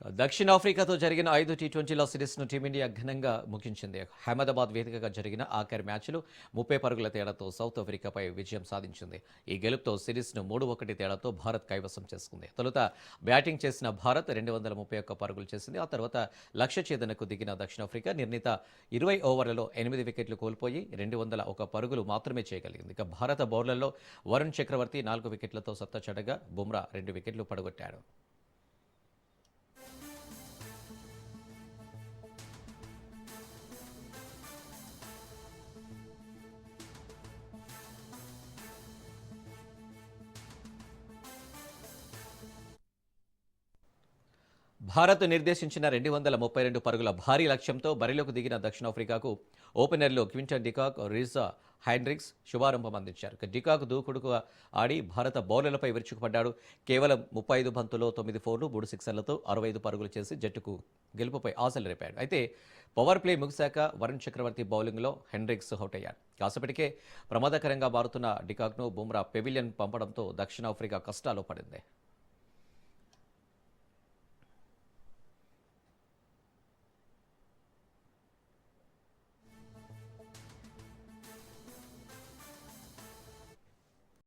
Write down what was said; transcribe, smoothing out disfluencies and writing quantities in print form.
దక్షిణాఫ్రికాతో జరిగిన 5 టీ20ల సిరీస్ను టీమిండియా ఘనంగా ముగించింది. అహ్మదాబాద్ వేదికగా జరిగిన ఆఖరి మ్యాచ్లో 30 పరుగుల తేడాతో సౌత్ ఆఫ్రికాపై విజయం సాధించింది. ఈ గెలుపుతో సిరీస్ను 3-1 తేడాతో భారత్ కైవసం చేసుకుంది. తొలుత బ్యాటింగ్ చేసిన భారత్ 231 పరుగులు చేసింది. ఆ తర్వాత లక్ష్య ఛేదనకు దిగిన దక్షిణాఫ్రికా నిర్ణీత 20 ఓవర్లలో 8 వికెట్లు కోల్పోయి 201 పరుగులు మాత్రమే చేయగలిగింది. ఇక భారత బౌలర్లలో వరుణ్ చక్రవర్తి 4 వికెట్లతో సత్తా చాటగా బుమ్రా 2 వికెట్లు పడగొట్టాడు. భారత్ నిర్దేశించిన 232 పరుగుల భారీ లక్ష్యంతో బరిలోకి దిగిన దక్షిణాఫ్రికాకు ఓపెనర్లు క్వింటన్ డికాక్, రీజా హైండ్రిక్స్ శుభారంభం అందించారు. డికాక్ దూకుడుగా ఆడి భారత బౌలర్లపై విరుచుకుపడ్డాడు. కేవలం 35 బంతుల్లో 9 ఫోర్లు 3 సిక్సర్లతో 65 పరుగులు చేసి జట్టుకు గెలుపుపై ఆశలు రేపాడు. అయితే పవర్ ప్లే ముగిశాక వరుణ్ చక్రవర్తి బౌలింగ్లో హెండ్రిక్స్ అవుట్ అయ్యాడు. కాసేపటికే ప్రమాదకరంగా మారుతున్న డికాక్ను బుమ్రా పెవిలియన్ పంపడంతో దక్షిణాఫ్రికా కష్టాల్లో పడింది.